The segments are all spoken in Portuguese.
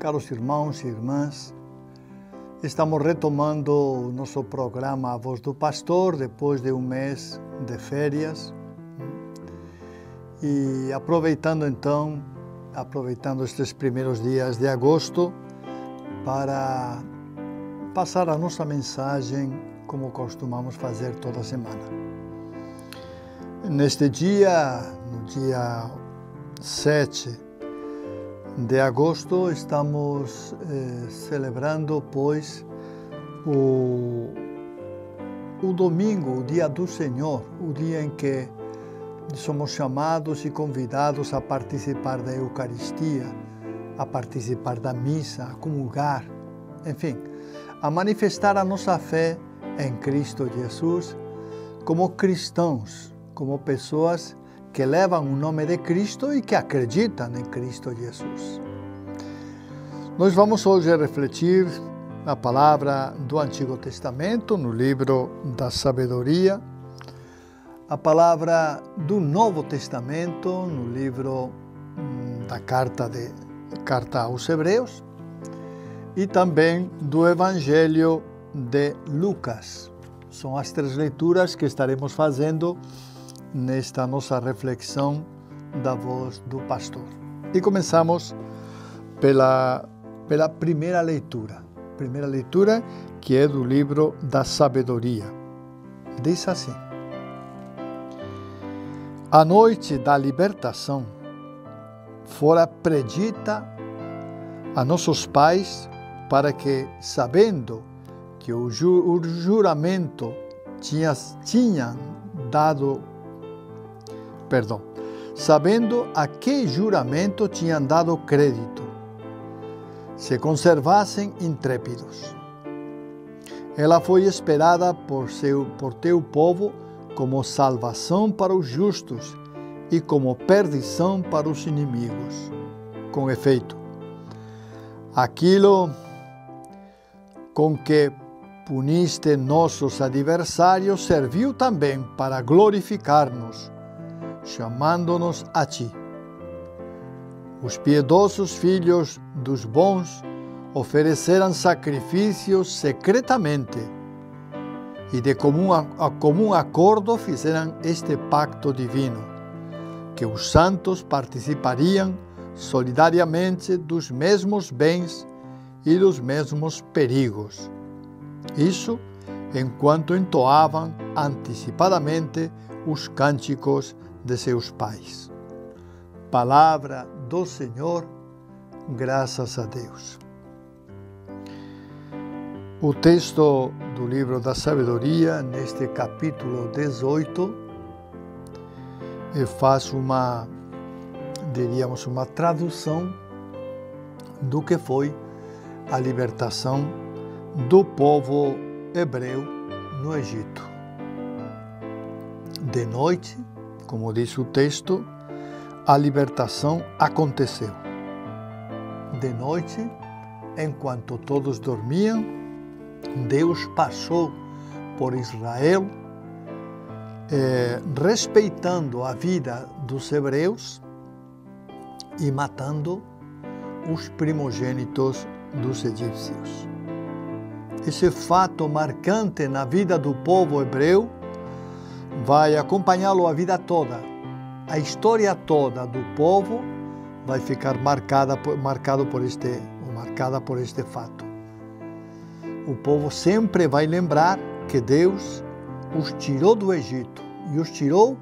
Caros irmãos e irmãs, estamos retomando o nosso programa A Voz do Pastor, depois de um mês de férias. E aproveitando estes primeiros dias de agosto, para passar a nossa mensagem, como costumamos fazer toda semana. Neste dia, no dia 7 de agosto, estamos celebrando, pois, o domingo, o dia do Senhor, o dia em que somos chamados e convidados a participar da Eucaristia, a participar da missa, a comungar, enfim, a manifestar a nossa fé em Cristo Jesus como cristãos, como pessoas que levam o nome de Cristo e que acreditam em Cristo Jesus. Nós vamos hoje refletir a palavra do Antigo Testamento, no livro da Sabedoria, a palavra do Novo Testamento, no livro da carta aos Hebreus, e também do Evangelho de Lucas. São as três leituras que estaremos fazendo nesta nossa reflexão da Voz do Pastor. E começamos pela primeira leitura que é do livro da Sabedoria. Diz assim: a noite da libertação fora predita a nossos pais para que, sabendo a que juramento tinham dado crédito, se conservassem intrépidos. Ela foi esperada por teu povo como salvação para os justos e como perdição para os inimigos. Com efeito, aquilo com que puniste nossos adversários serviu também para glorificar-nos, chamando-nos a ti. Os piedosos filhos dos bons ofereceram sacrifícios secretamente e de comum acordo fizeram este pacto divino, que os santos participariam solidariamente dos mesmos bens e dos mesmos perigos. Isso enquanto entoavam antecipadamente os cânticos de seus pais. Palavra do Senhor, graças a Deus. O texto do livro da Sabedoria, neste capítulo 18, faz uma tradução do que foi a libertação do povo hebreu no Egito. De noite, como diz o texto, a libertação aconteceu. De noite, enquanto todos dormiam, Deus passou por Israel, respeitando a vida dos hebreus e matando os primogênitos dos egípcios. Esse fato marcante na vida do povo hebreu vai acompanhá-lo a vida toda. A história toda do povo vai ficar marcada por este fato. O povo sempre vai lembrar que Deus os tirou do Egito e os tirou,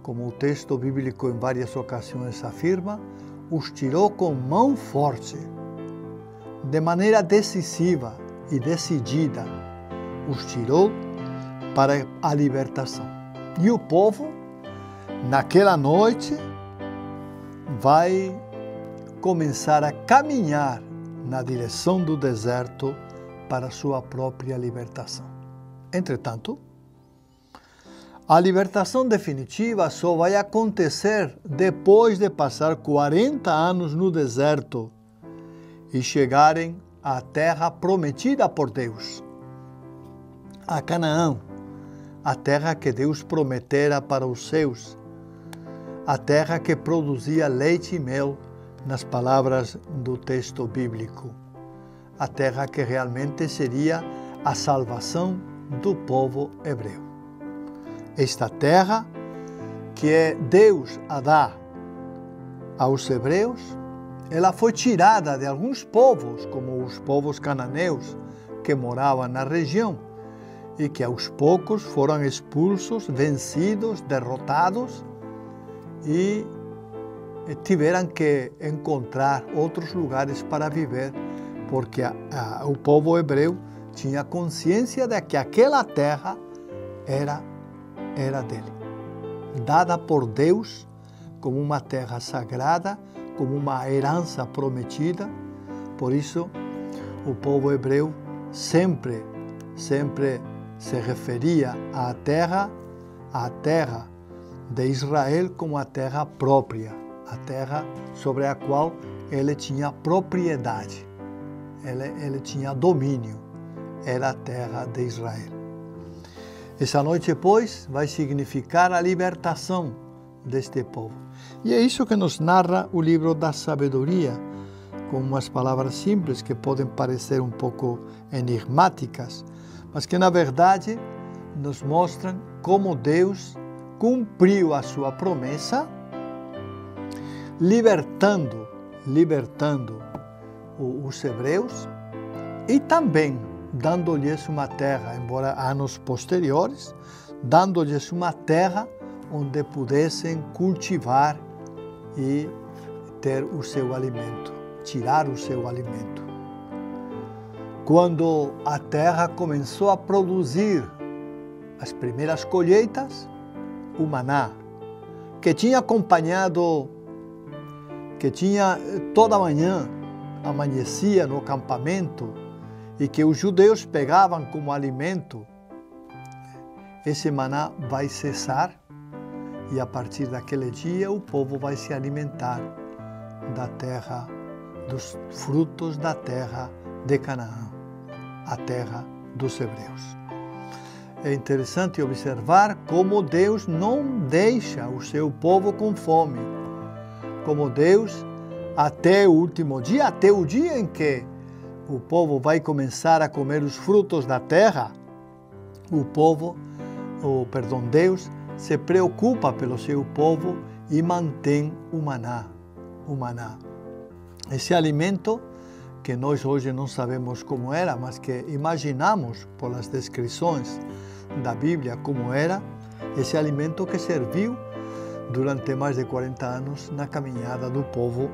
como o texto bíblico em várias ocasiões afirma, os tirou com mão forte, de maneira decisiva e decidida, os tirou para a libertação. E o povo, naquela noite, vai começar a caminhar na direção do deserto para sua própria libertação. Entretanto, a libertação definitiva só vai acontecer depois de passar 40 anos no deserto e chegarem à terra prometida por Deus, a Canaã, a terra que Deus prometera para os seus, a terra que produzia leite e mel, nas palavras do texto bíblico, a terra que realmente seria a salvação do povo hebreu. Esta terra que Deus a dá aos hebreus, ela foi tirada de alguns povos, como os povos cananeus que moravam na região, e que aos poucos foram expulsos, vencidos, derrotados, e tiveram que encontrar outros lugares para viver, porque o povo hebreu tinha consciência de que aquela terra era dele, dada por Deus como uma terra sagrada, como uma herança prometida. Por isso, o povo hebreu sempre se referia à terra de Israel como a terra própria, a terra sobre a qual ele tinha propriedade, ele tinha domínio, era a terra de Israel. Essa noite, pois, vai significar a libertação deste povo. E é isso que nos narra o livro da sabedoria, com umas palavras simples que podem parecer um pouco enigmáticas, mas que na verdade nos mostram como Deus cumpriu a sua promessa, libertando os hebreus e também dando-lhes uma terra, embora anos posteriores, dando-lhes uma terra onde pudessem cultivar e ter o seu alimento, tirar o seu alimento. Quando a terra começou a produzir as primeiras colheitas, o maná, que tinha acompanhado, que tinha toda manhã, amanhecia no acampamento e que os judeus pegavam como alimento, esse maná vai cessar e a partir daquele dia o povo vai se alimentar da terra, dos frutos da terra de Canaã, a terra dos hebreus. É interessante observar como Deus não deixa o seu povo com fome, como Deus, até o último dia, até o dia em que o povo vai começar a comer os frutos da terra, Deus se preocupa pelo seu povo e mantém o maná. Esse alimento que nós hoje não sabemos como era, mas que imaginamos pelas descrições da Bíblia como era, esse alimento que serviu durante mais de 40 anos na caminhada do povo,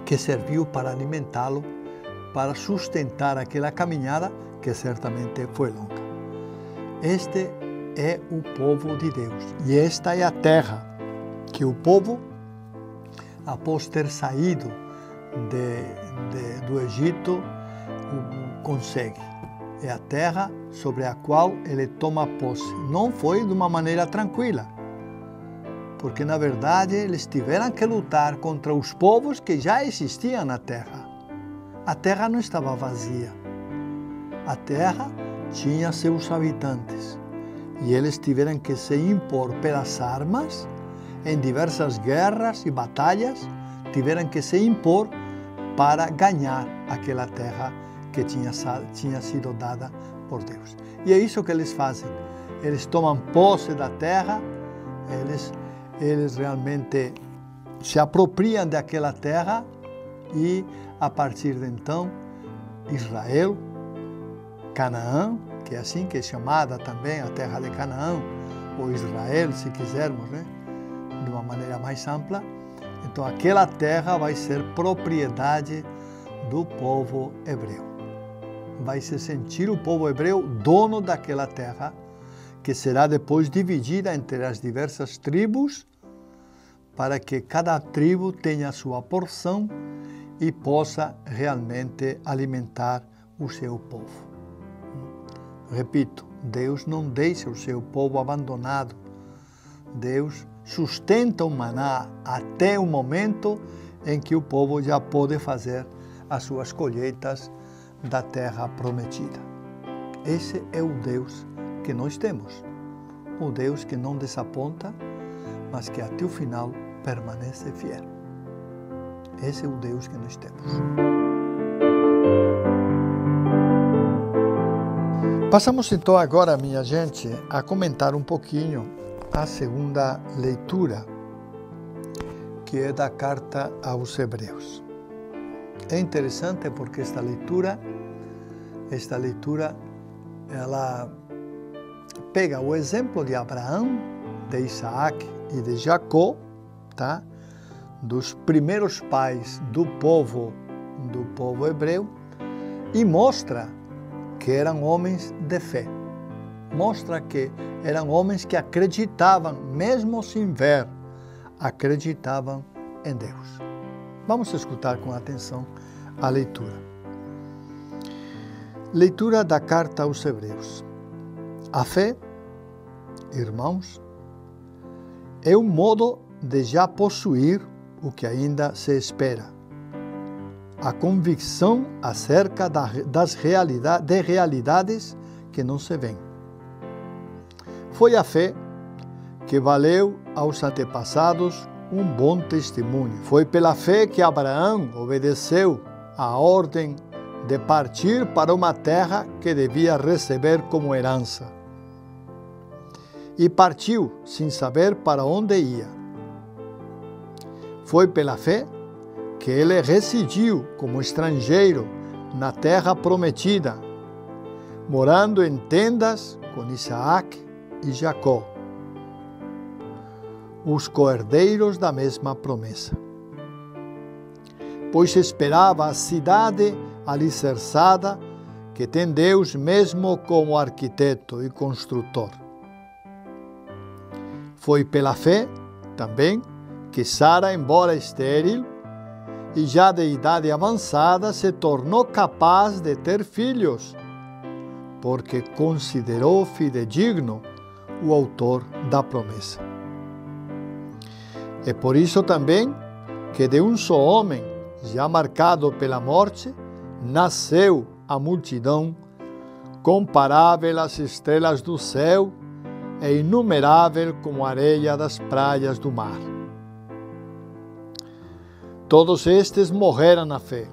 que serviu para alimentá-lo, para sustentar aquela caminhada que certamente foi longa. Este é o povo de Deus e esta é a terra que o povo, após ter saído do Egito, consegue. É a terra sobre a qual ele toma posse. Não foi de uma maneira tranquila, porque na verdade eles tiveram que lutar contra os povos que já existiam na terra. A terra não estava vazia. A terra tinha seus habitantes e eles tiveram que se impor pelas armas em diversas guerras e batalhas, tiveram que se impor para ganhar aquela terra que tinha sido dada por Deus. E é isso que eles fazem. Eles tomam posse da terra, eles realmente se apropriam daquela terra e, a partir de então, Israel, Canaã, que é assim que é chamada também a terra de Canaã, ou Israel, se quisermos, né? De uma maneira mais ampla. Então, aquela terra vai ser propriedade do povo hebreu. Vai se sentir o povo hebreu dono daquela terra, que será depois dividida entre as diversas tribos, para que cada tribo tenha a sua porção e possa realmente alimentar o seu povo. Repito, Deus não deixa o seu povo abandonado. Deus sustenta o maná até o momento em que o povo já pode fazer as suas colheitas da terra prometida. Esse é o Deus que nós temos. O Deus que não desaponta, mas que até o final permanece fiel. Esse é o Deus que nós temos. Passamos então agora, minha gente, a comentar um pouquinho a segunda leitura, que é da carta aos Hebreus. É interessante porque esta leitura, ela pega o exemplo de Abraão, de Isaac e de Jacó, tá? Dos primeiros pais do povo hebreu, e mostra que eram homens de fé. Mostra que eram homens que acreditavam, mesmo sem ver, acreditavam em Deus. Vamos escutar com atenção a leitura. Leitura da carta aos Hebreus. A fé, irmãos, é um modo de já possuir o que ainda se espera. A convicção acerca de realidades que não se veem. Foi a fé que valeu aos antepassados um bom testemunho. Foi pela fé que Abraão obedeceu à ordem de partir para uma terra que devia receber como herança. E partiu sem saber para onde ia. Foi pela fé que ele residiu como estrangeiro na terra prometida, morando em tendas com Isaac e Jacó, os co-herdeiros da mesma promessa. Pois esperava a cidade alicerçada que tem Deus mesmo como arquiteto e construtor. Foi pela fé também que Sara, embora estéril e já de idade avançada, se tornou capaz de ter filhos, porque considerou fidedigno o autor da promessa. É por isso também que de um só homem, já marcado pela morte, nasceu a multidão, comparável às estrelas do céu e inumerável como a areia das praias do mar. Todos estes morreram na fé.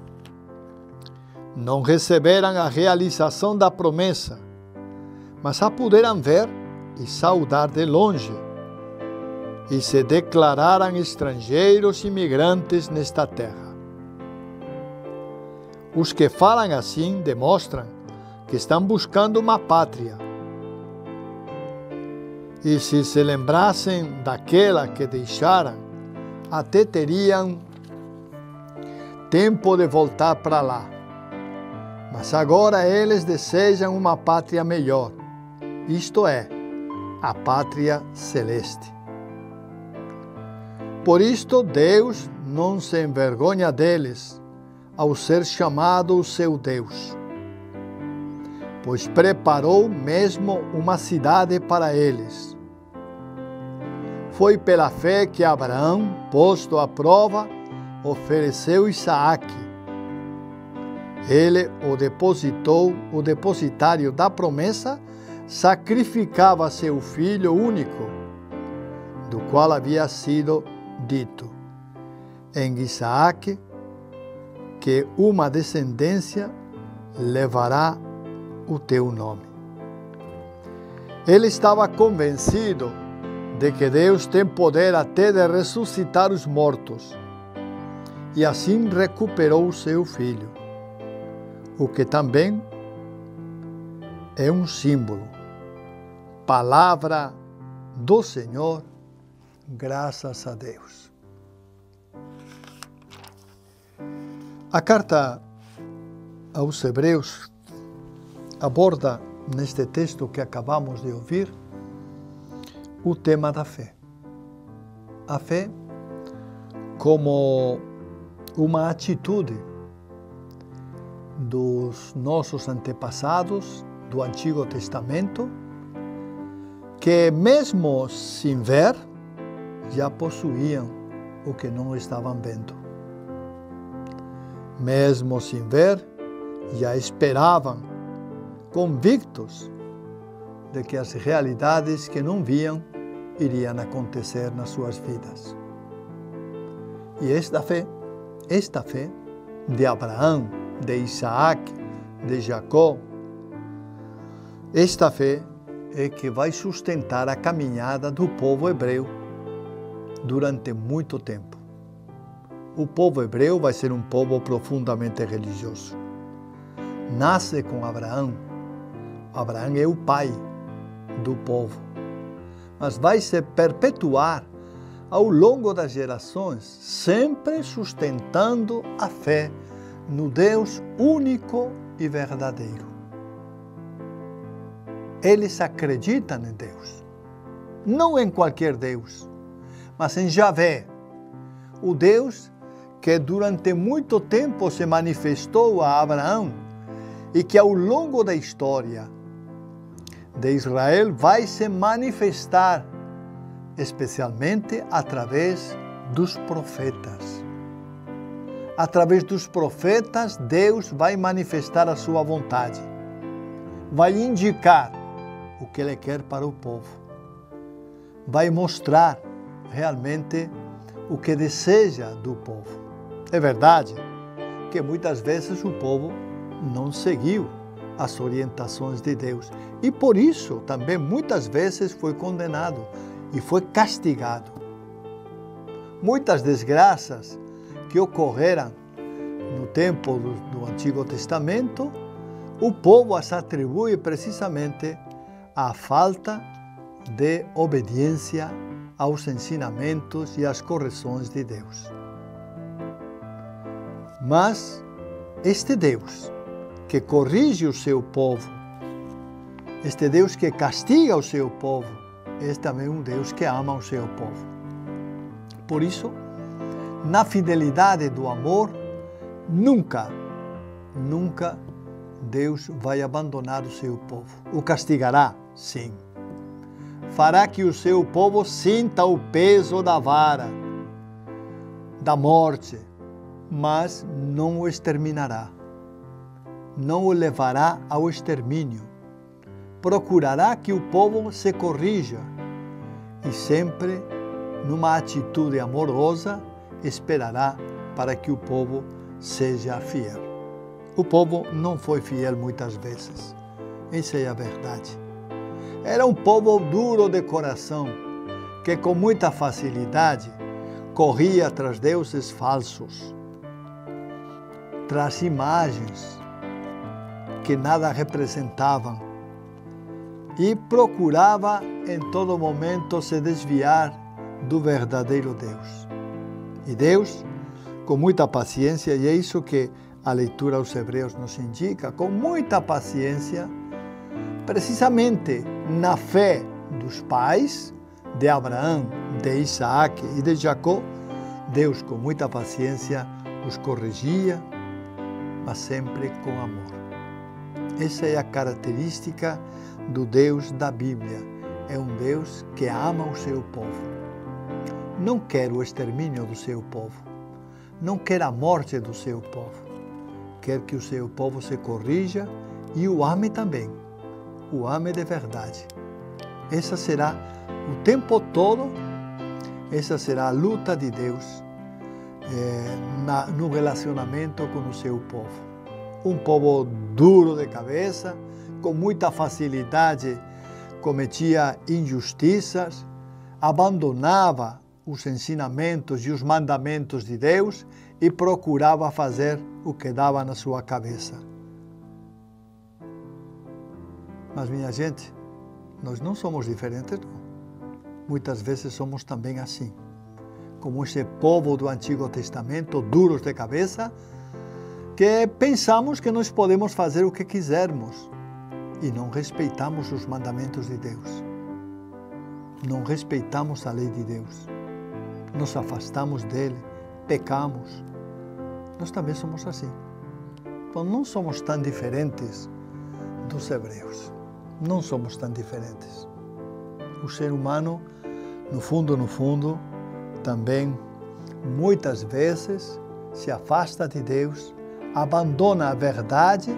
Não receberam a realização da promessa, mas a puderam ver e saudar de longe, e se declararam estrangeiros e imigrantes nesta terra. Os que falam assim demonstram que estão buscando uma pátria. E se lembrassem daquela que deixaram, até teriam tempo de voltar para lá. Mas agora eles desejam uma pátria melhor, isto é, a pátria celeste. Por isto Deus não se envergonha deles, ao ser chamado o seu Deus, pois preparou mesmo uma cidade para eles. Foi pela fé que Abraão, posto à prova, ofereceu Isaac. Ele, o depositário da promessa, sacrificava seu filho único, do qual havia sido dito: em Isaac, que uma descendência levará o teu nome. Ele estava convencido de que Deus tem poder até de ressuscitar os mortos, e assim recuperou seu filho, o que também é um símbolo. Palavra do Senhor, graças a Deus. A carta aos Hebreus aborda, neste texto que acabamos de ouvir, o tema da fé. A fé como uma atitude dos nossos antepassados do Antigo Testamento, que mesmo sem ver, já possuíam o que não estavam vendo. Mesmo sem ver, já esperavam, convictos de que as realidades que não viam iriam acontecer nas suas vidas. E esta fé Esta fé de Abraão, de Isaac, de Jacó, esta fé é que vai sustentar a caminhada do povo hebreu durante muito tempo. O povo hebreu vai ser um povo profundamente religioso. Nasce com Abraão. Abraão é o pai do povo, mas vai se perpetuar ao longo das gerações, sempre sustentando a fé no Deus único e verdadeiro. Eles acreditam em Deus, não em qualquer Deus, mas em Javé, o Deus que durante muito tempo se manifestou a Abraão e que ao longo da história de Israel vai se manifestar especialmente através dos profetas. Através dos profetas, Deus vai manifestar a sua vontade, vai indicar o que Ele quer para o povo, vai mostrar realmente o que deseja do povo. É verdade que muitas vezes o povo não seguiu as orientações de Deus e por isso também muitas vezes foi condenado e foi castigado. Muitas desgraças que ocorreram no tempo do Antigo Testamento, o povo as atribui precisamente à falta de obediência aos ensinamentos e às correções de Deus. Mas este Deus que corrige o seu povo, este Deus que castiga o seu povo, é também um Deus que ama o seu povo. Por isso, na fidelidade do amor, nunca Deus vai abandonar o seu povo. O castigará, sim. Fará que o seu povo sinta o peso da vara, da morte, mas não o exterminará. Não o levará ao extermínio. Procurará que o povo se corrija e sempre, numa atitude amorosa, esperará para que o povo seja fiel. O povo não foi fiel muitas vezes. Essa é a verdade. Era um povo duro de coração, que com muita facilidade corria atrás deuses falsos, tras imagens que nada representavam e procurava em todo momento se desviar do verdadeiro Deus. E Deus, com muita paciência, e é isso que a leitura aos Hebreus nos indica, com muita paciência, precisamente na fé dos pais, de Abraão, de Isaac e de Jacó, Deus com muita paciência os corrigia, mas sempre com amor. Essa é a característica do Deus da Bíblia. É um Deus que ama o seu povo. Não quer o extermínio do seu povo. Não quer a morte do seu povo. Quer que o seu povo se corrija e o ame também. O ame de verdade. Essa será o tempo todo, essa será a luta de Deus no relacionamento com o seu povo. Um povo duro de cabeça, com muita facilidade cometia injustiças, abandonava os ensinamentos e os mandamentos de Deus e procurava fazer o que dava na sua cabeça. Mas, minha gente, nós não somos diferentes, não. Muitas vezes somos também assim, como esse povo do Antigo Testamento, duros de cabeça, que pensamos que nós podemos fazer o que quisermos e não respeitamos os mandamentos de Deus. Não respeitamos a lei de Deus. Nos afastamos dele, pecamos. Nós também somos assim. Então não somos tão diferentes dos hebreus. Não somos tão diferentes. O ser humano, no fundo, também muitas vezes se afasta de Deus, abandona a verdade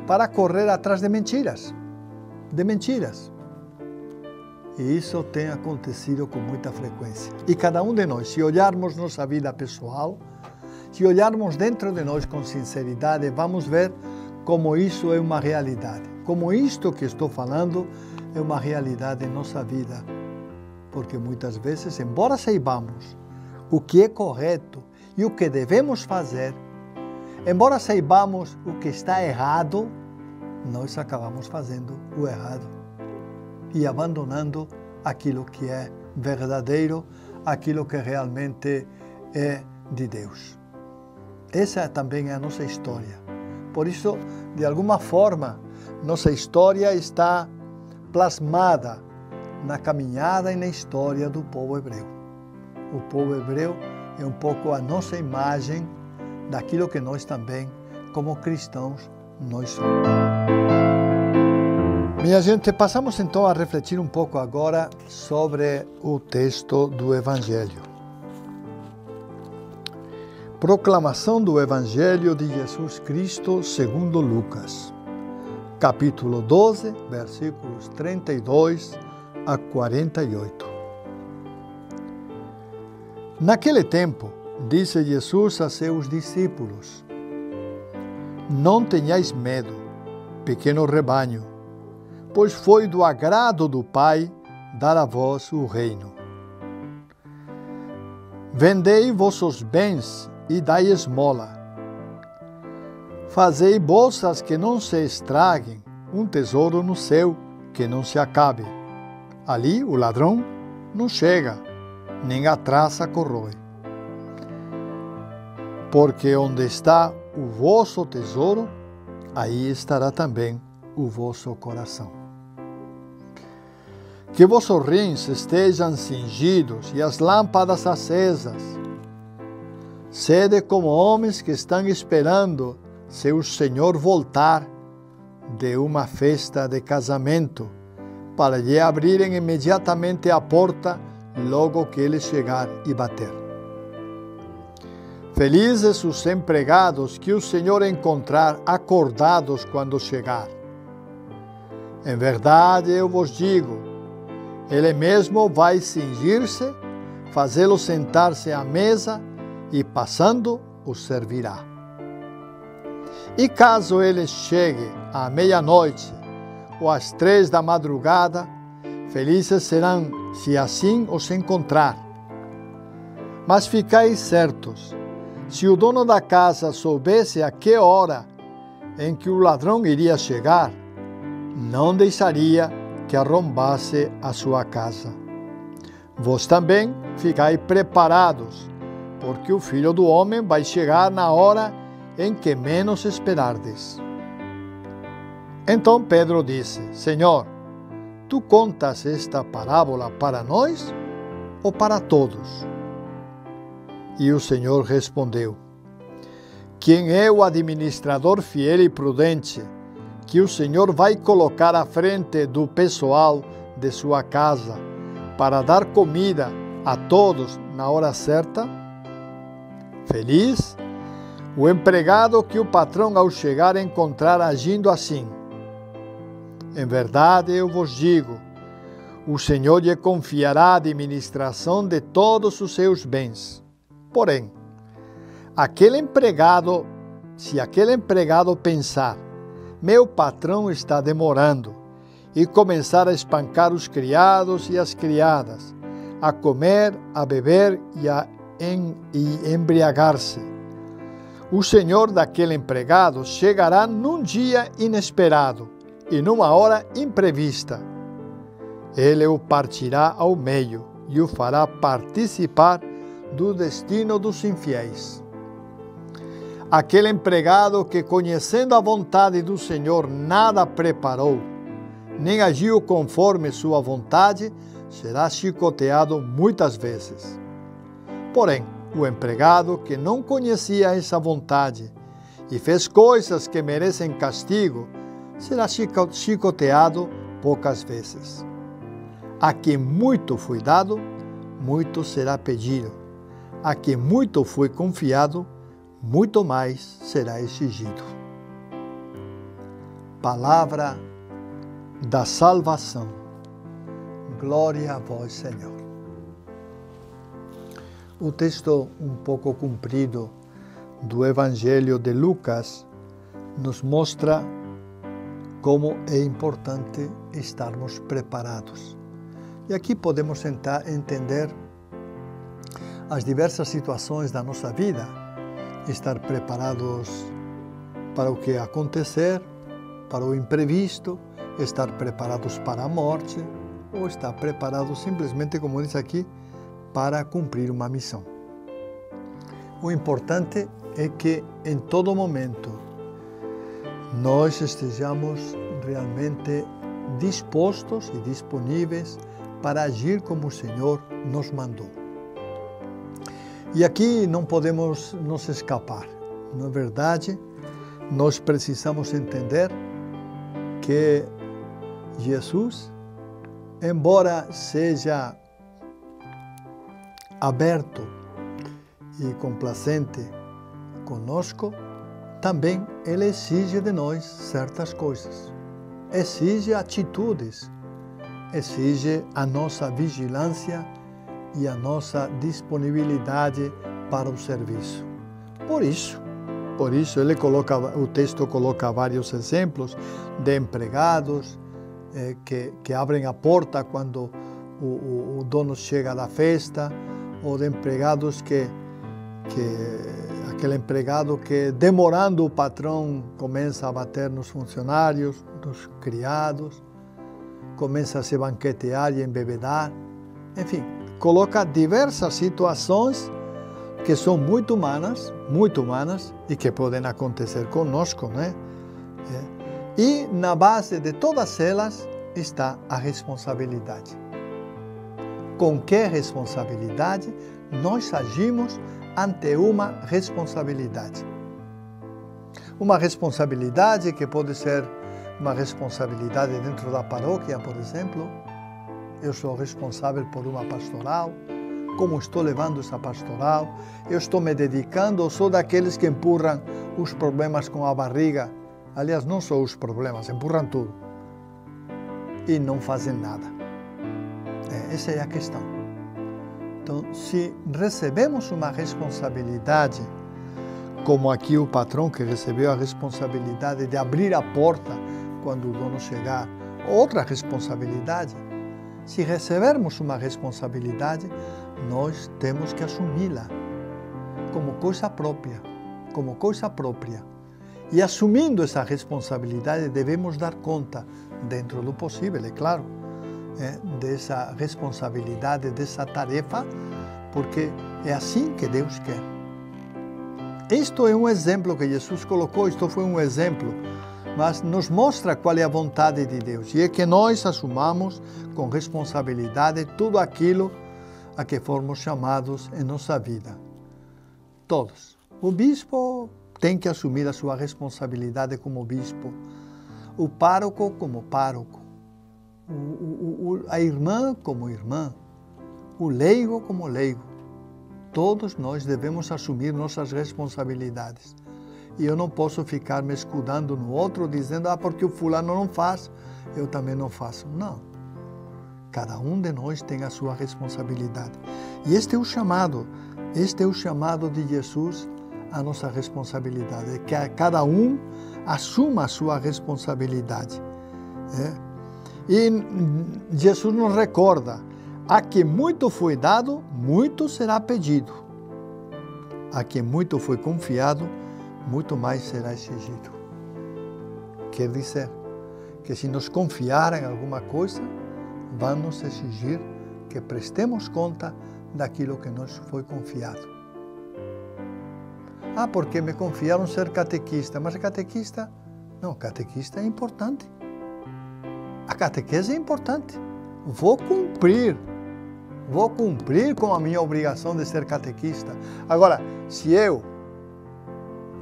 para correr atrás de mentiras. E isso tem acontecido com muita frequência. E cada um de nós, se olharmos nossa vida pessoal, Se olharmos dentro de nós com sinceridade, vamos ver como isso é uma realidade. Como isto que estou falando é uma realidade em nossa vida. Porque muitas vezes, embora saibamos o que é correto e o que devemos fazer, embora saibamos o que está errado, nós acabamos fazendo o errado e abandonando aquilo que é verdadeiro, aquilo que realmente é de Deus. Essa também é a nossa história. Por isso, de alguma forma, nossa história está plasmada na caminhada e na história do povo hebreu. O povo hebreu é um pouco a nossa imagem daquilo que nós também, como cristãos, nós somos. Minha gente, passamos então a refletir um pouco agora sobre o texto do Evangelho. Proclamação do Evangelho de Jesus Cristo segundo Lucas, capítulo 12, versículos 32 a 48. Naquele tempo, disse Jesus a seus discípulos: Não tenhais medo, pequeno rebanho, pois foi do agrado do Pai dar a vós o reino. Vendei vossos bens e dai esmola. Fazei bolsas que não se estraguem, um tesouro no céu que não se acabe. Ali o ladrão não chega, nem a traça corrói. Porque onde está o vosso tesouro, aí estará também o vosso coração. Que vossos rins estejam cingidos e as lâmpadas acesas. Sede como homens que estão esperando seu Senhor voltar de uma festa de casamento, para lhe abrirem imediatamente a porta logo que ele chegar e bater. Felizes os empregados que o Senhor encontrar acordados quando chegar. Em verdade eu vos digo, ele mesmo vai cingir-se, fazê-lo sentar-se à mesa e, passando, o servirá. E caso ele chegue à meia-noite ou às 3 da madrugada, felizes serão se assim os encontrar. Mas ficai certos, se o dono da casa soubesse a que hora em que o ladrão iria chegar, não deixaria que arrombasse a sua casa. Vós também ficai preparados, porque o Filho do Homem vai chegar na hora em que menos esperardes. Então Pedro disse: Senhor, tu contas esta parábola para nós ou para todos? E o Senhor respondeu: Quem é o administrador fiel e prudente, que o Senhor vai colocar à frente do pessoal de sua casa, para dar comida a todos na hora certa? Feliz o empregado que o patrão, ao chegar, encontrar agindo assim. Em verdade eu vos digo, o Senhor lhe confiará a administração de todos os seus bens. Porém, se aquele empregado pensar, meu patrão está demorando, e começar a espancar os criados e as criadas, a comer, a beber e embriagar-se, o senhor daquele empregado chegará num dia inesperado e numa hora imprevista. Ele o partirá ao meio e o fará participar do destino dos infiéis. Aquele empregado que, conhecendo a vontade do Senhor, nada preparou, nem agiu conforme sua vontade, será chicoteado muitas vezes. Porém, o empregado que não conhecia essa vontade e fez coisas que merecem castigo, será chicoteado poucas vezes. A quem muito foi dado, muito será pedido. A quem muito foi confiado, muito mais será exigido. Palavra da salvação. Glória a vós, Senhor. O texto um pouco comprido do Evangelho de Lucas nos mostra como é importante estarmos preparados. E aqui podemos entender as diversas situações da nossa vida, estar preparados para o que acontecer, para o imprevisto, estar preparados para a morte, ou estar preparados simplesmente, como diz aqui, para cumprir uma missão. O importante é que em todo momento nós estejamos realmente dispostos e disponíveis para agir como o Senhor nos mandou. E aqui não podemos nos escapar. Na verdade, nós precisamos entender que Jesus, embora seja aberto e complacente conosco, também Ele exige de nós certas coisas. Exige atitudes, exige a nossa vigilância e a nossa disponibilidade para o serviço. Por isso o texto coloca vários exemplos de empregados que abrem a porta quando o dono chega da festa, ou de empregados aquele empregado que, demorando o patrão, começa a bater nos funcionários, nos criados, começa a se banquetear e embebedar. Enfim, coloca diversas situações que são muito humanas e que podem acontecer conosco, né? E na base de todas elas está a responsabilidade. Com que responsabilidade nós agimos ante uma responsabilidade? Uma responsabilidade que pode ser uma responsabilidade dentro da paróquia, por exemplo. Eu sou responsável por uma pastoral. Como estou levando essa pastoral? Eu estou me dedicando ou sou daqueles que empurram os problemas com a barriga? Aliás, não só os problemas, empurram tudo. E não fazem nada. Essa é a questão. Então, se recebemos uma responsabilidade, como aqui o patrão que recebeu a responsabilidade de abrir a porta quando o dono chegar, outra responsabilidade, se recebermos uma responsabilidade, nós temos que assumi-la como coisa própria. E assumindo essa responsabilidade, devemos dar conta, dentro do possível, é claro, dessa responsabilidade, dessa tarefa, porque é assim que Deus quer. Isto é um exemplo que Jesus colocou, isto foi um exemplo, mas nos mostra qual é a vontade de Deus, e é que nós assumamos com responsabilidade tudo aquilo a que formos chamados em nossa vida. Todos. O bispo tem que assumir a sua responsabilidade como bispo, o pároco como pároco, a irmã como irmã, o leigo como leigo. Todos nós devemos assumir nossas responsabilidades. E eu não posso ficar me escudando no outro, dizendo, porque o fulano não faz, eu também não faço. Não. Cada um de nós tem a sua responsabilidade. E este é o chamado de Jesus à nossa responsabilidade, que cada um assuma a sua responsabilidade. E Jesus nos recorda, a que muito foi dado, muito será pedido. A quem muito foi confiado, muito mais será exigido. Quer dizer que se nos confiarem alguma coisa, vão nos exigir que prestemos conta daquilo que nos foi confiado. Porque me confiaram ser catequista, mas catequista é importante. A catequese é importante. Vou cumprir com a minha obrigação de ser catequista. Agora, se eu,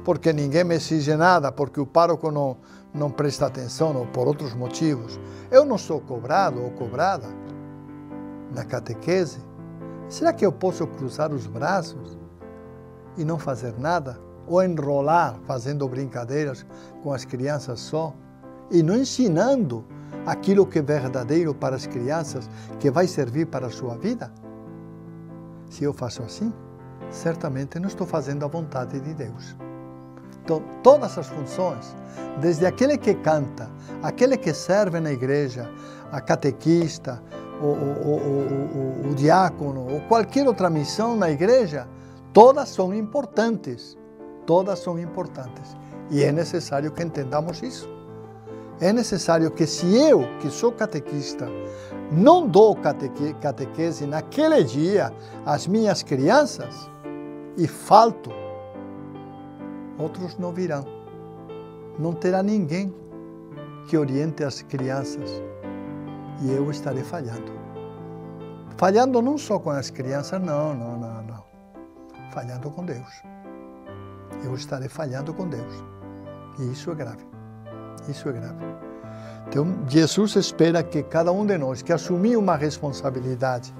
porque ninguém me exige nada, porque o pároco não presta atenção, ou por outros motivos, eu não sou cobrado ou cobrada na catequese, será que eu posso cruzar os braços e não fazer nada? Ou enrolar, fazendo brincadeiras com as crianças só, e não ensinando aquilo que é verdadeiro para as crianças, que vai servir para a sua vida? Se eu faço assim, certamente não estou fazendo a vontade de Deus. Então, todas as funções, desde aquele que canta, aquele que serve na igreja, a catequista, o diácono, ou qualquer outra missão na igreja, todas são importantes. Todas são importantes. E é necessário que entendamos isso. É necessário que, se eu, que sou catequista, não dou catequese naquele dia às minhas crianças e falto, outros não virão. Não terá ninguém que oriente as crianças e eu estarei falhando. Falhando não só com as crianças, não. Falhando com Deus. Eu estarei falhando com Deus. E isso é grave. Isso é grave. Então, Jesus espera que cada um de nós que assumiu uma responsabilidade,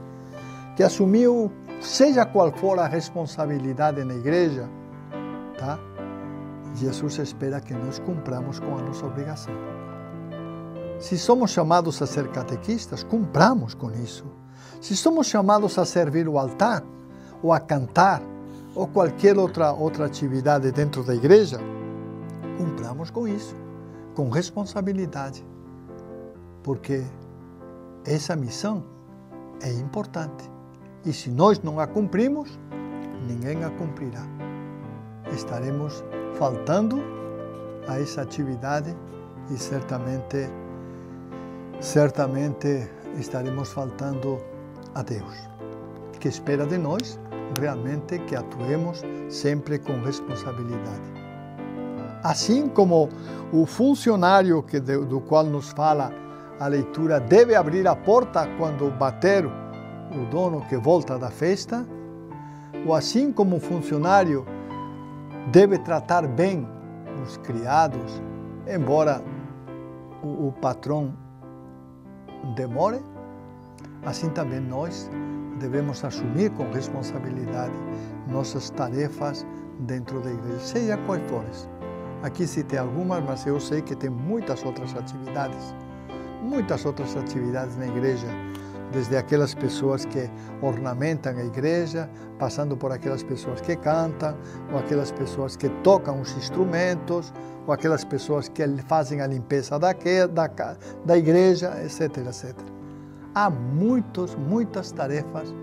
que assumiu, seja qual for a responsabilidade na igreja, tá? Jesus espera que nós cumpramos com a nossa obrigação. Se somos chamados a ser catequistas, cumpramos com isso. Se somos chamados a servir o altar, ou a cantar, ou qualquer outra atividade dentro da igreja, cumpramos com isso, com responsabilidade, porque essa missão é importante. E se nós não a cumprimos, ninguém a cumprirá. Estaremos faltando a essa atividade e certamente estaremos faltando a Deus, que espera de nós realmente que atuemos sempre com responsabilidade. Assim como o funcionário do qual nos fala a leitura deve abrir a porta quando bater o dono que volta da festa, ou assim como o funcionário deve tratar bem os criados, embora o patrão demore, assim também nós devemos assumir com responsabilidade nossas tarefas dentro da igreja, seja quais forem. Aqui citei algumas, mas eu sei que tem muitas outras atividades na igreja, desde aquelas pessoas que ornamentam a igreja, passando por aquelas pessoas que cantam, ou aquelas pessoas que tocam os instrumentos, ou aquelas pessoas que fazem a limpeza da igreja, etc, etc. Há muitas tarefas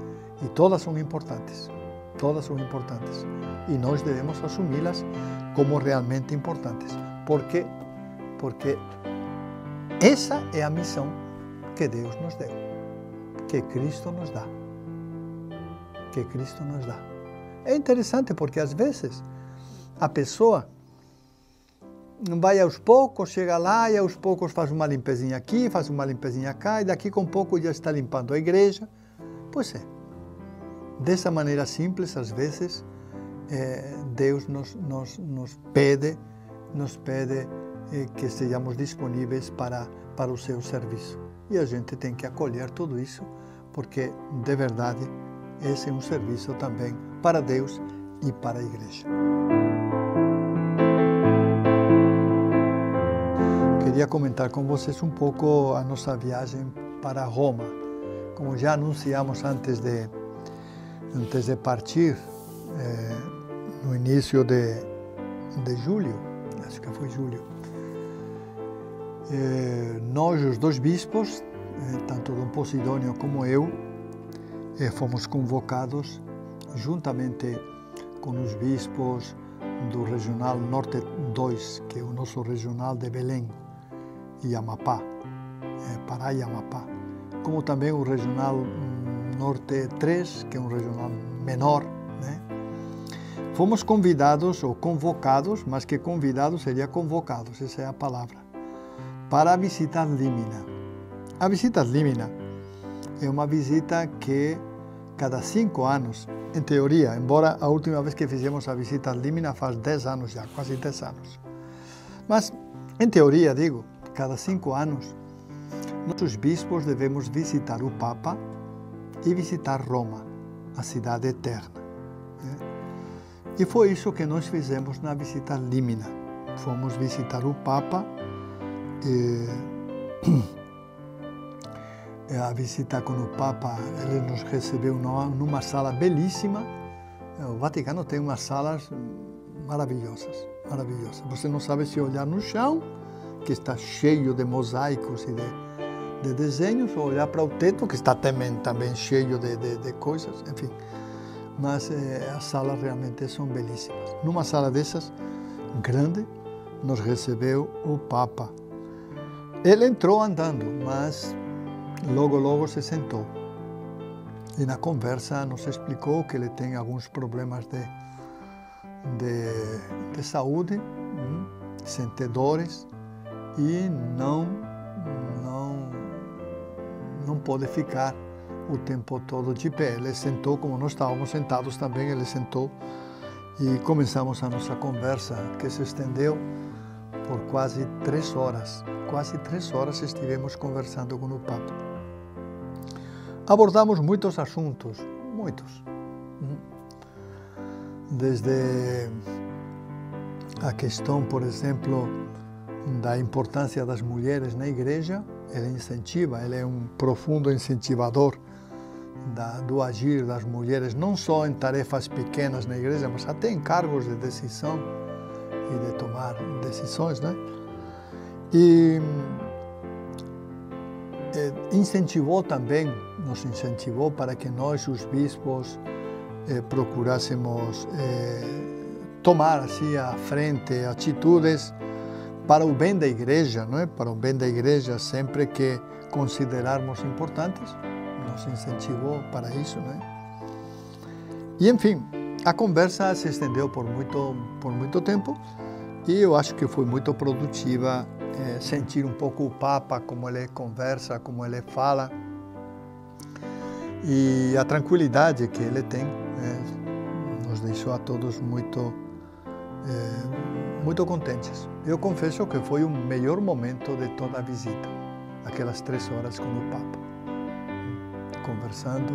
e todas são importantes. Todas são importantes. E nós devemos assumi-las como realmente importantes. Por quê? Porque essa é a missão que Deus nos deu, que Cristo nos dá. Que Cristo nos dá. É interessante porque às vezes a pessoa vai aos poucos, chega lá e aos poucos faz uma limpezinha aqui, faz uma limpezinha cá, e daqui com pouco já está limpando a igreja. Pois é, dessa maneira simples, às vezes, Deus nos pede que estejamos disponíveis para o seu serviço. E a gente tem que acolher tudo isso, porque, de verdade, esse é um serviço também para Deus e para a igreja. Queria comentar com vocês um pouco a nossa viagem para Roma. Como já anunciamos antes de partir, no início de julho, acho que foi julho, nós, os dois bispos, tanto Dom Posidônio como eu, fomos convocados juntamente com os bispos do Regional Norte 2, que é o nosso regional de Belém e Amapá, Pará e Amapá, como também o Regional Norte 3, que é um regional menor, né? Fomos convidados, ou convocados, mas que convidados seria convocados, essa é a palavra, para visitar Límina. A visita a Límina é uma visita que cada 5 anos, em teoria, embora a última vez que fizemos a visita a Límina faz 10 anos já, quase 10 anos. Mas, em teoria, digo, cada 5 anos, nossos bispos devemos visitar o Papa e visitar Roma, a cidade eterna. E foi isso que nós fizemos na visita a Límina. Fomos visitar o Papa, a visita com o Papa, ele nos recebeu numa sala belíssima, O Vaticano tem umas salas maravilhosas, maravilhosas. Você não sabe se olhar no chão, que está cheio de mosaicos e de desenhos, ou olhar para o teto, que está também cheio de coisas, enfim. Mas as salas realmente são belíssimas. Numa sala dessas, grande, nos recebeu o Papa. Ele entrou andando, mas logo se sentou. E na conversa nos explicou que ele tem alguns problemas de saúde, sente dores e não pode ficar o tempo todo de pé. Ele sentou, como nós estávamos sentados também, ele sentou e começamos a nossa conversa, que se estendeu por quase 3 horas. Quase 3 horas estivemos conversando com o Papa. Abordamos muitos assuntos, muitos. Desde a questão, por exemplo, da importância das mulheres na igreja, ele incentiva, ele é um profundo incentivador do agir das mulheres, não só em tarefas pequenas na igreja, mas até em cargos de decisão e de tomar decisões, né? E nos incentivou para que nós, os bispos, procurássemos tomar assim à frente atitudes para o bem da igreja, não é? Para o bem da igreja, sempre que considerarmos importantes, nos incentivou para isso, não é? E enfim, a conversa se estendeu por muito tempo e eu acho que foi muito produtiva sentir um pouco o Papa, como ele conversa, como ele fala e a tranquilidade que ele tem, nos deixou a todos muito contentes. Eu confesso que foi o melhor momento de toda a visita, aquelas 3 horas com o Papa, conversando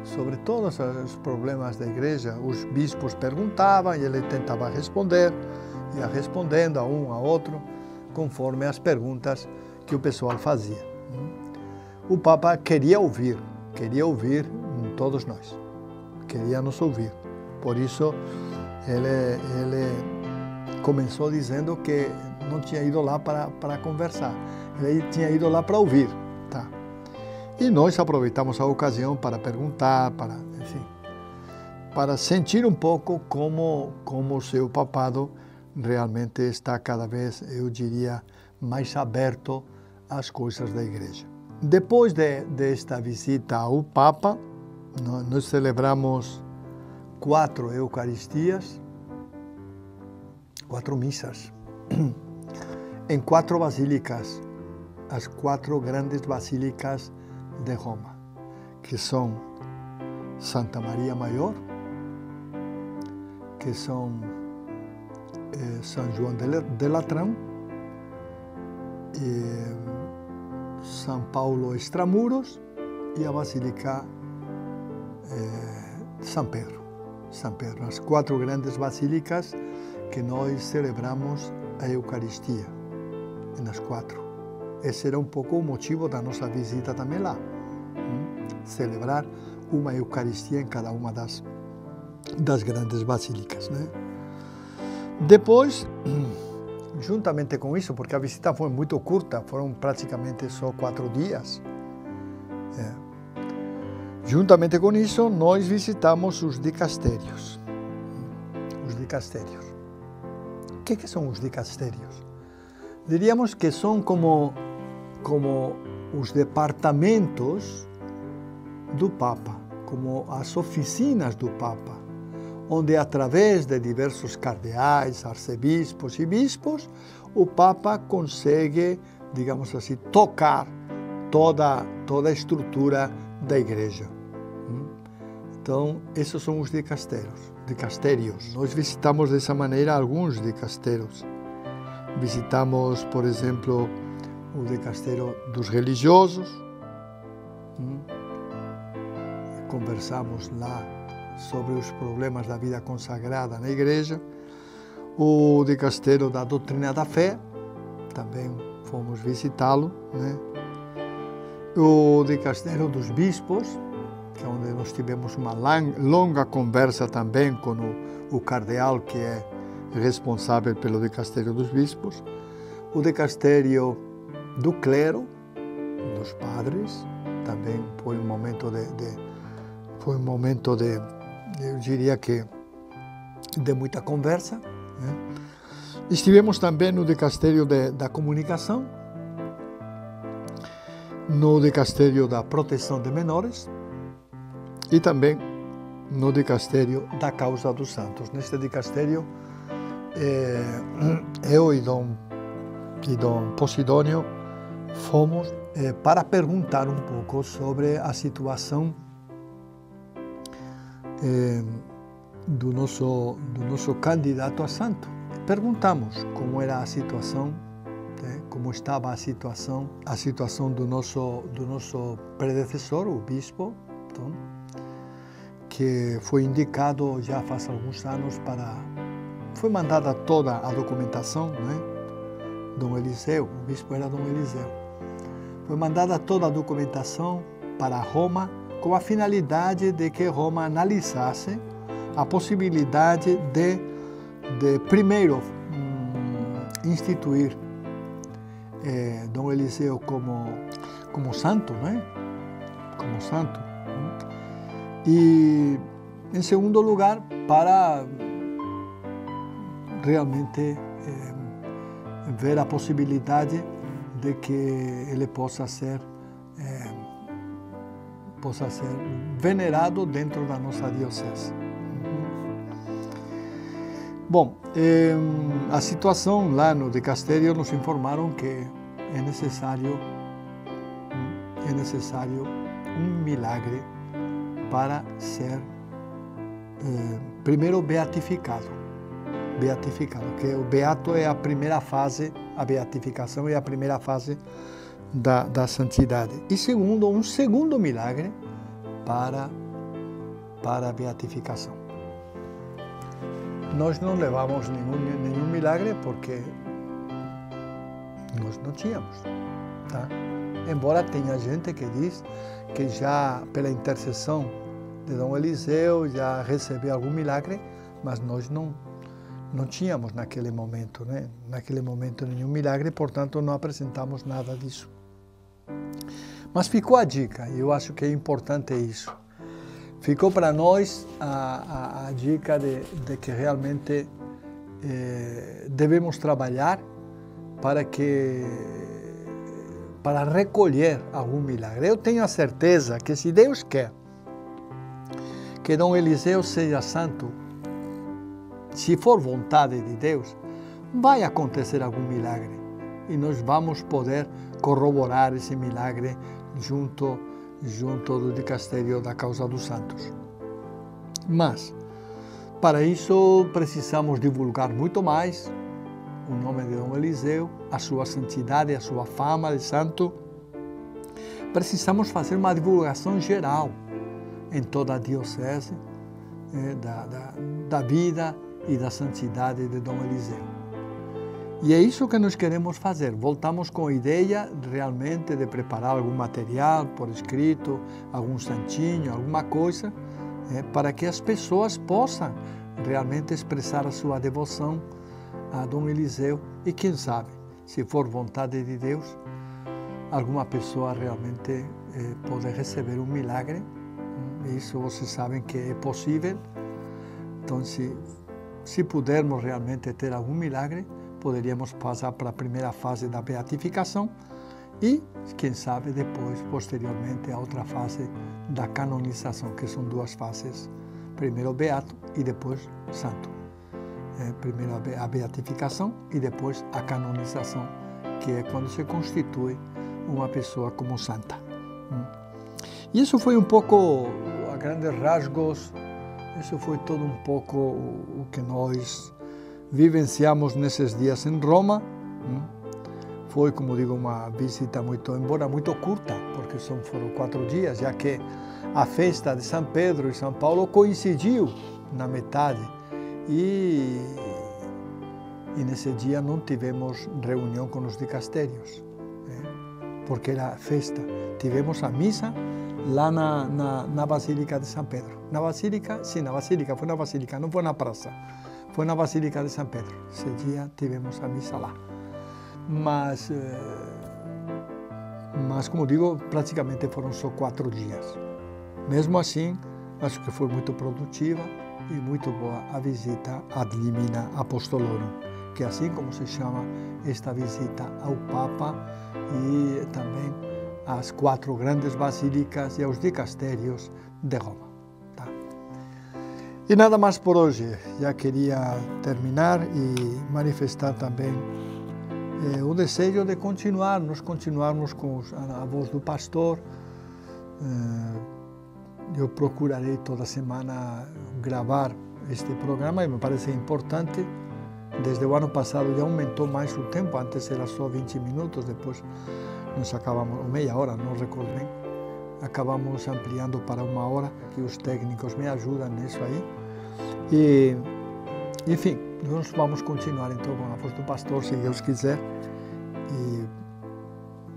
sobre todos os problemas da igreja. Os bispos perguntavam e ele tentava responder, ia respondendo a um, a outro, conforme as perguntas que o pessoal fazia. O Papa queria ouvir todos nós, queria nos ouvir. Por isso, ele começou dizendo que não tinha ido lá para conversar, ele tinha ido lá para ouvir, tá? E nós aproveitamos a ocasião para perguntar, para sentir um pouco como o seu papado realmente está cada vez, eu diria, mais aberto às coisas da igreja. Depois desta visita ao Papa, nós celebramos 4 Eucaristias, 4 missas, em 4 basílicas, as 4 grandes basílicas de Roma, que são Santa Maria Maior, que são São João de Latrão, São Paulo Extramuros e a Basílica São Pedro. As 4 grandes basílicas que nós celebramos a Eucaristia, nas 4. Esse era um pouco o motivo da nossa visita também lá. Celebrar uma Eucaristia em cada uma das grandes basílicas, né? Depois, juntamente com isso, porque a visita foi muito curta, foram praticamente só 4 dias, juntamente com isso, nós visitamos os dicastérios. Os dicastérios. O que são os dicastérios? Diríamos que são como os departamentos do Papa, como as oficinas do Papa, onde através de diversos cardeais, arcebispos e bispos, o Papa consegue, digamos assim, tocar toda a estrutura da igreja. Então, esses são os dicastérios. Nós visitamos dessa maneira alguns dicastérios. Visitamos, por exemplo, o dicastério dos religiosos. Conversamos lá sobre os problemas da vida consagrada na igreja. O dicastério da doutrina da fé, também fomos visitá-lo, né? O dicastério dos bispos, que é onde nós tivemos uma longa conversa também com o cardeal, que é responsável pelo dicastério dos bispos, o dicastério do clero, dos padres, também foi um momento eu diria que, de muita conversa, né? Estivemos também no dicastério da comunicação, no dicastério da proteção de menores e também no dicastério da causa dos santos. Neste dicastério, eu e Dom Posidônio fomos para perguntar um pouco sobre a situação do nosso candidato a santo. Perguntamos como era a situação, como estava a situação do nosso predecessor, o bispo, então, que foi indicado já faz alguns anos foi mandada toda a documentação, né? Dom Eliseu, o bispo era Dom Eliseu. Foi mandada toda a documentação para Roma com a finalidade de que Roma analisasse a possibilidade de primeiro instituir Dom Eliseu como santo, né? Como santo. E, em segundo lugar, para realmente ver a possibilidade de que ele possa ser venerado dentro da nossa diocese. Bom, a situação lá no dicastério nos informaram que é necessário um milagre para ser primeiro beatificado, que o beato é a primeira fase, a beatificação é a primeira fase da santidade. E segundo, um segundo milagre para a beatificação. Nós não levamos nenhum milagre porque nós não tínhamos, tá? Embora tenha gente que diz que já pela intercessão de Dom Eliseu já recebeu algum milagre, mas nós não tínhamos naquele momento, né? Naquele momento nenhum milagre, portanto não apresentamos nada disso. Mas ficou a dica, e eu acho que é importante isso. Ficou para nós a dica de que realmente devemos trabalhar para recolher algum milagre. Eu tenho a certeza que se Deus quer que Dom Eliseu seja santo, se for vontade de Deus, vai acontecer algum milagre e nós vamos poder corroborar esse milagre junto do dicastério da causa dos santos. Mas, para isso, precisamos divulgar muito mais o nome de Dom Eliseu, a sua santidade, a sua fama de santo. Precisamos fazer uma divulgação geral em toda a diocese da vida e da santidade de Dom Eliseu. E é isso que nós queremos fazer. Voltamos com a ideia realmente de preparar algum material por escrito, algum santinho, alguma coisa, para que as pessoas possam realmente expressar a sua devoção a Dom Eliseu e, quem sabe, se for vontade de Deus, alguma pessoa realmente pode receber um milagre. Isso vocês sabem que é possível. Então, se pudermos realmente ter algum milagre, poderíamos passar para a primeira fase da beatificação e, quem sabe, depois, posteriormente, a outra fase da canonização, que são duas fases. Primeiro beato e depois santo. Primeiro a beatificação e depois a canonização, que é quando se constitui uma pessoa como santa. E isso foi um pouco, a grandes rasgos, isso foi todo um pouco o que nós vivenciamos nesses dias em Roma. Foi, como digo, uma visita embora muito curta, porque foram 4 dias, já que a festa de São Pedro e São Paulo coincidiu na metade. E nesse dia não tivemos reunião com os dicastérios, porque era festa. Tivemos a missa lá na Basílica de São Pedro. Na Basílica, sim, na Basílica, foi na Basílica, não foi na praça. Foi na Basílica de São Pedro. Esse dia tivemos a missa lá. Mas como digo, praticamente foram só 4 dias. Mesmo assim, acho que foi muito produtiva e muito boa a visita ad limina apostolorum, que é assim como se chama esta visita ao Papa e também às 4 grandes basílicas e aos dicastérios de Roma. Tá? E nada mais por hoje. Já queria terminar e manifestar também o desejo de continuarmos com a voz do pastor. Eu procurarei toda semana gravar este programa e me parece importante. Desde o ano passado já aumentou mais o tempo, antes era só 20 minutos, depois nós acabamos, ou meia hora, não recordo bem, acabamos ampliando para 1 hora, que os técnicos me ajudam nisso aí. E, enfim, nós vamos continuar então com a voz do pastor, se Deus quiser. E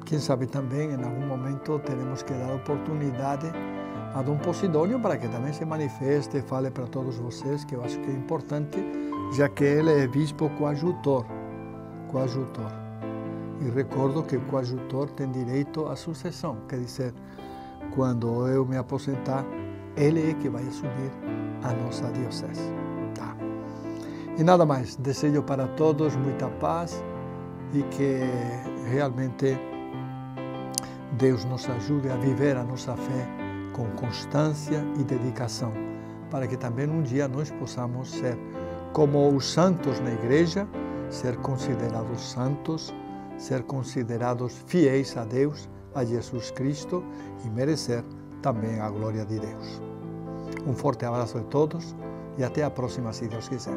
quem sabe também, em algum momento, teremos que dar oportunidade a Dom Posidônio para que também se manifeste e fale para todos vocês, que eu acho que é importante, já que ele é bispo coadjutor. E recordo que o coadjutor tem direito à sucessão, quer dizer, quando eu me aposentar, ele é que vai assumir a nossa diocese. Tá? E nada mais, desejo para todos muita paz e que realmente Deus nos ajude a viver a nossa fé com constância e dedicação, para que também um dia nós possamos ser como os santos na igreja, ser considerados santos, ser considerados fiéis a Deus, a Jesus Cristo e merecer também a glória de Deus. Um forte abraço a todos e até a próxima, se Deus quiser.